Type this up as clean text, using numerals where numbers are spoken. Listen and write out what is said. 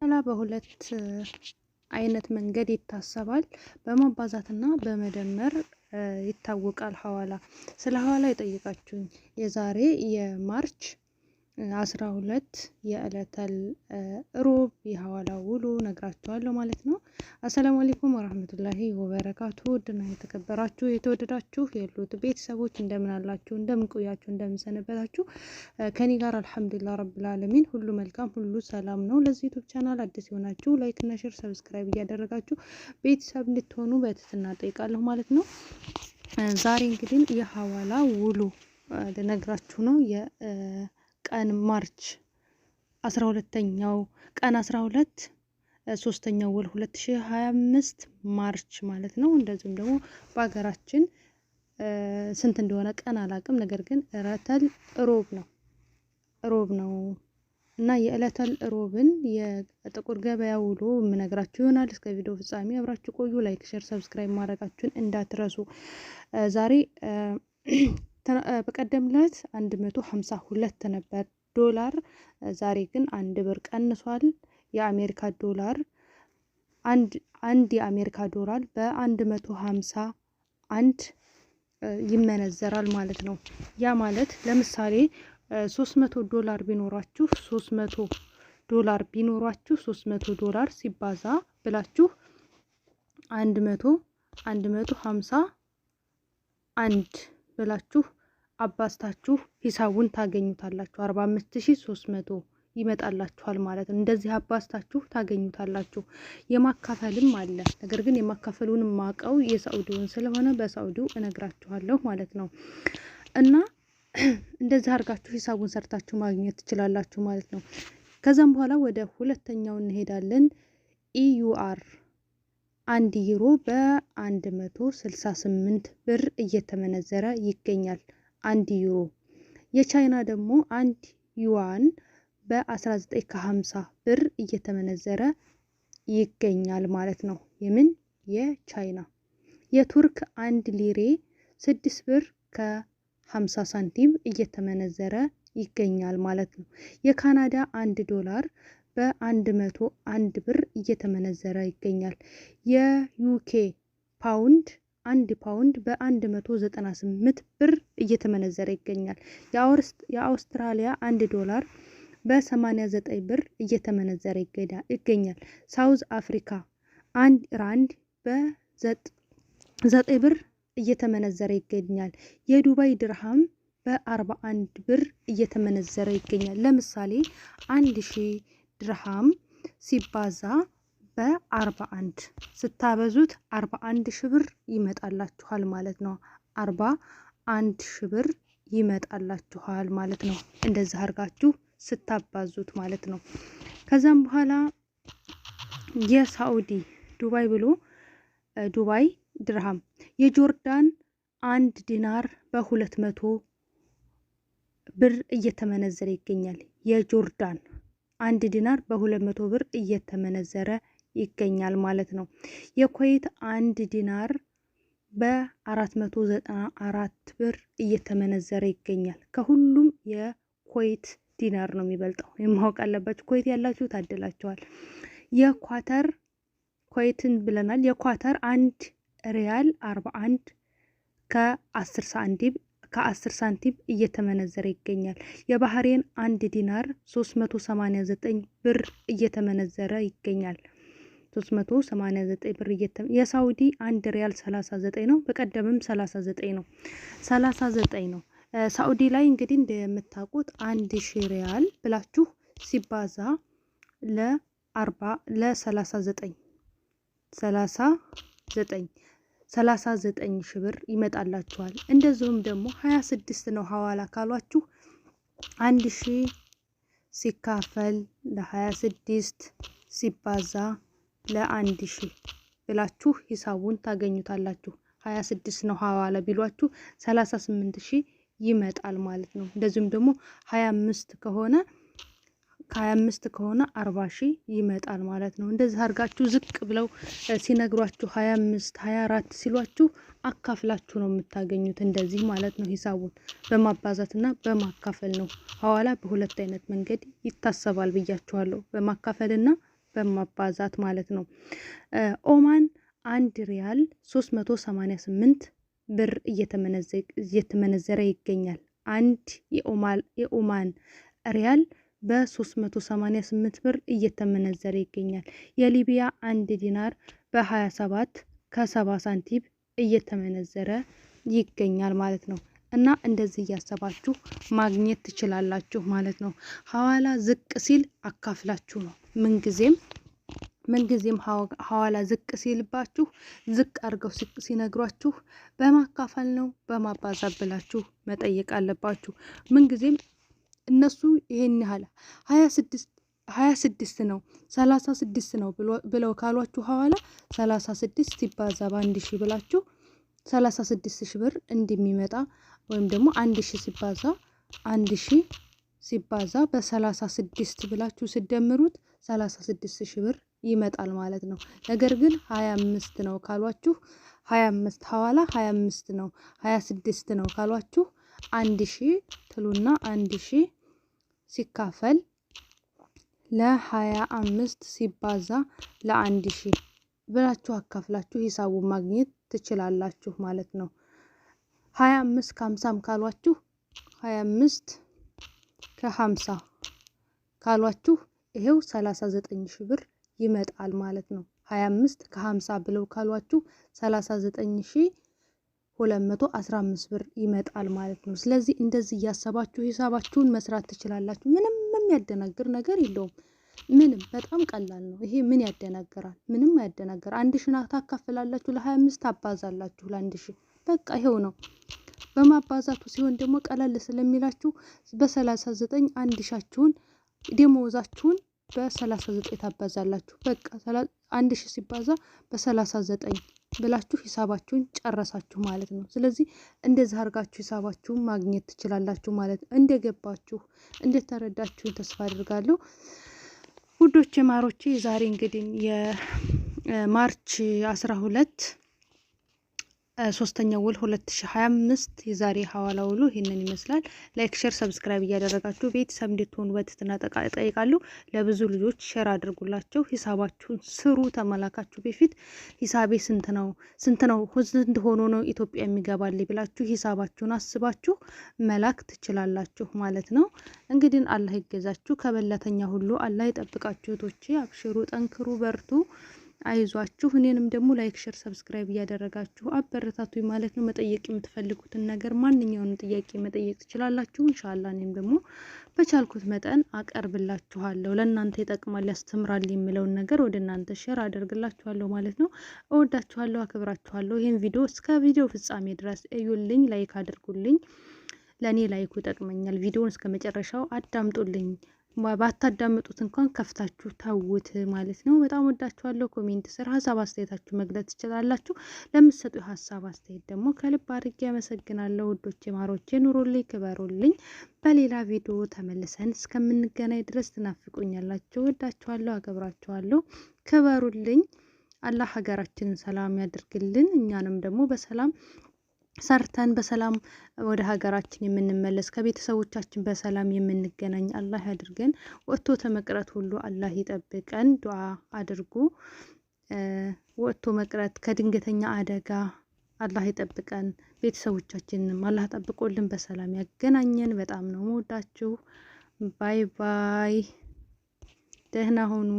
ሐዋላ በሁለት አይነት መንገድ ይታሰባል። በማባዛትና በመደመር ይታወቃል። ሐዋላ ስለ ሐዋላ የጠየቃችሁኝ የዛሬ የማርች 12 የዕለተል ሮብ የሐዋላ ውሎ ነግራችኋለሁ ማለት ነው። አሰላሙ አለይኩም ወራህመቱላሂ ወበረካቱ። ውድና የተከበራችሁ የተወደዳችሁ የሉት ቤተሰቦች እንደምን አላችሁ? እንደምን ቆያችሁ? እንደምን ሰነበታችሁ? ከኔ ጋር አልሐምዱሊላህ ረብል ዓለሚን ሁሉ መልካም ሁሉ ሰላም ነው። ለዚህ ዩቲዩብ ቻናል አዲስ የሆናችሁ ላይክ እና ሼር ሰብስክራይብ እያደረጋችሁ ቤተሰብ እንድትሆኑ በትህትና ጠይቃለሁ ማለት ነው። ዛሬ እንግዲህ የሐዋላ ውሎ ልነግራችሁ ነው። ቀን ማርች 12ኛው ቀን 12 3ኛው ወር 2025 ማርች ማለት ነው። እንደዚሁም ደግሞ በአገራችን ስንት እንደሆነ ቀን አላቅም፣ ነገር ግን ዕለተል ሮብ ነው እና የዕለተል ሮብን የጥቁር ገበያ ውሎ የምነግራችሁ ይሆናል። እስከ ቪዲዮ ፍጻሜ አብራችሁ ቆዩ። ላይክ ሼር ሰብስክራይብ ማድረጋችሁን እንዳትረሱ። ዛሬ በቀደም ዕለት 152 ነበር ዶላር፣ ዛሬ ግን 1 ብር ቀንሷል። የአሜሪካ ዶላር አንድ የአሜሪካ ዶላር በ151 ይመነዘራል ማለት ነው። ያ ማለት ለምሳሌ 300 ዶላር ቢኖራችሁ 300 ዶላር ሲባዛ ብላችሁ 151 ብላችሁ አባስታችሁ ሂሳቡን ታገኙታላችሁ። 45300 ይመጣላችኋል ማለት ነው። እንደዚህ አባስታችሁ ታገኙታላችሁ። የማካፈልም አለ፣ ነገር ግን የማካፈሉን ማቀው የሳውዲውን ስለሆነ በሳውዲው እነግራችኋለሁ ማለት ነው። እና እንደዚህ አድርጋችሁ ሂሳቡን ሰርታችሁ ማግኘት ትችላላችሁ ማለት ነው። ከዛም በኋላ ወደ ሁለተኛው እንሄዳለን። ኢዩአር 1 ዩሮ በ168 ብር እየተመነዘረ ይገኛል። 1 ዩሮ። የቻይና ደግሞ 1 ዩዋን በ19.50 ብር እየተመነዘረ ይገኛል ማለት ነው። የምን የቻይና። የቱርክ 1 ሊሬ 6 ብር ከ50 ሳንቲም እየተመነዘረ ይገኛል ማለት ነው። የካናዳ 1 ዶላር በ101 ብር እየተመነዘረ ይገኛል። የዩኬ ፓውንድ 1 ፓውንድ በ198 ብር እየተመነዘረ ይገኛል። የአውስትራሊያ 1 ዶላር በ89 ብር እየተመነዘረ ይገኛል። ሳውዝ አፍሪካ 1 ራንድ በ9 ብር እየተመነዘረ ይገኛል። የዱባይ ድርሃም በ41 ብር እየተመነዘረ ይገኛል። ለምሳሌ 1000 ድርሃም ሲባዛ በ41 ስታበዙት 41 ሺህ ብር ይመጣላችኋል ማለት ነው። 41 ሺህ ብር ይመጣላችኋል ማለት ነው። እንደዛ አድርጋችሁ ስታባዙት ማለት ነው። ከዛም በኋላ የሳውዲ ዱባይ ብሎ ዱባይ ድርሃም። የጆርዳን 1 ዲናር በ200 ብር እየተመነዘረ ይገኛል። የጆርዳን 1 ዲናር በ200 ብር እየተመነዘረ ይገኛል ማለት ነው። የኩዌት 1 ዲናር በ494 ብር እየተመነዘረ ይገኛል። ከሁሉም የኩዌት ዲናር ነው የሚበልጠው። የማወቅ አለባችሁ። ኩዌት ያላችሁ ታድላችኋል። የኳተር ኩዌትን ብለናል። የኳተር 1 ሪያል 41 ከ10 ሳንቲም እየተመነዘረ ይገኛል። የባህሬን 1 ዲናር 389 ብር እየተመነዘረ ይገኛል። 389 ብር የሳውዲ 1 ሪያል 39 ነው። በቀደምም 39 ነው። ሳውዲ ላይ እንግዲህ እንደምታውቁት 1000 ሪያል ብላችሁ ሲባዛ ለ39 ሺህ ብር ይመጣላችኋል። እንደዚሁም ደግሞ 26 ነው ሐዋላ ካሏችሁ 1000 ሲካፈል ለ26 ሲባዛ ለ1000 ብላችሁ ሂሳቡን ታገኙታላችሁ። 26 ነው ሐዋላ ቢሏችሁ 38000 ይመጣል ማለት ነው። እንደዚሁም ደግሞ 25 ከሆነ 40,000 ይመጣል ማለት ነው። እንደዚህ አድርጋችሁ ዝቅ ብለው ሲነግሯችሁ 25 24 ሲሏችሁ አካፍላችሁ ነው የምታገኙት። እንደዚህ ማለት ነው። ሂሳቡን በማባዛትና በማካፈል ነው። ሐዋላ በሁለት አይነት መንገድ ይታሰባል ብያችኋለሁ። በማካፈልና በማባዛት ማለት ነው። ኦማን 1 ሪያል 388 ብር እየተመነዘረ ይገኛል። አንድ የኦማን ሪያል በ388 ብር እየተመነዘረ ይገኛል። የሊቢያ 1 ዲናር በ27 ከ70 ሳንቲም እየተመነዘረ ይገኛል ማለት ነው። እና እንደዚህ እያሰባችሁ ማግኘት ትችላላችሁ ማለት ነው። ሐዋላ ዝቅ ሲል አካፍላችሁ ነው። ምንጊዜም ሐዋላ ዝቅ ሲልባችሁ ዝቅ አድርገው ሲነግሯችሁ በማካፈል ነው በማባዛት ብላችሁ መጠየቅ አለባችሁ። ምንጊዜም እነሱ ይሄን ያህል 26 ነው 36 ነው ብለው ካሏችሁ ሐዋላ 36 ሲባዛ በ1000 ብላችሁ 36,000 ብር እንደሚመጣ ወይም ደግሞ 1000 ሲባዛ በ36 ብላችሁ ሲደምሩት 36,000 ብር ይመጣል ማለት ነው። ነገር ግን 25 ነው ካሏችሁ 25 ሐዋላ 25 ነው 26 ነው ካሏችሁ 1000 ትሉና 1000 ሲካፈል ለ25 ሲባዛ ለ1000 ብላችሁ አካፍላችሁ ሂሳቡን ማግኘት ትችላላችሁ ማለት ነው። 25 ከ50 ካሏችሁ 25 ከ50 ካሏችሁ ይሄው 39,000 ብር ይመጣል ማለት ነው። 25 ከ50 ብለው ካሏችሁ 39,215 ብር ይመጣል ማለት ነው። ስለዚህ እንደዚህ እያሰባችሁ ሂሳባችሁን መስራት ትችላላችሁ። ምንም የሚያደናግር ነገር የለውም። ምንም በጣም ቀላል ነው። ይሄ ምን ያደናገራል? ምንም ያደናገር። 1000 ታካፍላላችሁ ለ25 ታባዛላችሁ ለ1000 በቃ ይሄው ነው። በማባዛቱ ሲሆን ደግሞ ቀለል ስለሚላችሁ በ39 1000ችሁን ደሞዛችሁን በ39 ታባዛላችሁ። በቃ 1000 ሲባዛ በ39 ብላችሁ ሂሳባችሁን ጨረሳችሁ ማለት ነው። ስለዚህ እንደዚህ አድርጋችሁ ሂሳባችሁን ማግኘት ትችላላችሁ ማለት ነው። እንደገባችሁ እንደተረዳችሁ ተስፋ አድርጋለሁ። ውዶቼ ማሮቼ ዛሬ እንግዲህ የማርች 12 3ኛው ወር 2025 የዛሬ ሐዋላ ውሎ ይሄንን ይመስላል። ላይክ ሼር ሰብስክራይብ እያደረጋችሁ ቤተሰብ እንድትሆኑ በትህትና ጠይቃለሁ። ለብዙ ልጆች ሼር አድርጉላቸው። ሂሳባችሁን ስሩ። ተመላካችሁ በፊት ሂሳቤ ስንት ነው ስንት ሆኖ ነው ኢትዮጵያ የሚገባልኝ ብላችሁ ሂሳባችሁን አስባችሁ መላክ ትችላላችሁ ማለት ነው። እንግዲህ አላህ ይገዛችሁ። ከበላተኛ ሁሉ አላህ ይጠብቃችሁ። እህቶቼ አብሽሩ፣ ጠንክሩ፣ በርቱ፣ አይዟችሁ። እኔንም ደግሞ ላይክ ሼር ሰብስክራይብ እያደረጋችሁ አበረታቱኝ ማለት ነው። መጠየቅ የምትፈልጉትን ነገር ማንኛውንም ጥያቄ መጠየቅ ትችላላችሁ። ኢንሻአላህ እኔም ደግሞ በቻልኩት መጠን አቀርብላችኋለሁ። ለእናንተ ይጠቅማል ያስተምራል የምለውን ነገር ወደ እናንተ ሼር አደርግላችኋለሁ ማለት ነው። እወዳችኋለሁ፣ አክብራችኋለሁ። ይሄን ቪዲዮ እስከ ቪዲዮ ፍጻሜ ድረስ እዩልኝ፣ ላይክ አድርጉልኝ። ለኔ ላይኩ ይጠቅመኛል። ቪዲዮውን እስከ መጨረሻው አዳምጡልኝ። ባታዳምጡት እንኳን ከፍታችሁ ታውት ማለት ነው። በጣም ወዳችኋለሁ። ኮሜንት ስር ሀሳብ አስተያየታችሁ መግለጽ ትችላላችሁ። ለምትሰጡ ሀሳብ አስተያየት ደግሞ ከልብ አድርጌ አመሰግናለሁ። ውዶቼ ማሮቼ ኑሮልኝ፣ ክበሩልኝ። በሌላ ቪዲዮ ተመልሰን እስከምንገናኝ ድረስ ትናፍቁኛላችሁ። ወዳችኋለሁ፣ አከብራችኋለሁ። ክበሩልኝ። አላህ ሀገራችንን ሰላም ያድርግልን። እኛንም ደግሞ በሰላም ሰርተን በሰላም ወደ ሀገራችን የምንመለስ ከቤተሰቦቻችን በሰላም የምንገናኝ አላህ ያድርገን። ወጥቶ ተመቅረት ሁሉ አላህ ይጠብቀን። ዱዓ አድርጉ። ወጥቶ መቅረት ከድንገተኛ አደጋ አላህ ይጠብቀን። ቤተሰቦቻችንንም አላህ ጠብቆልን በሰላም ያገናኘን። በጣም ነው የምወዳችሁ። ባይ ባይ። ደህና ሁኑ።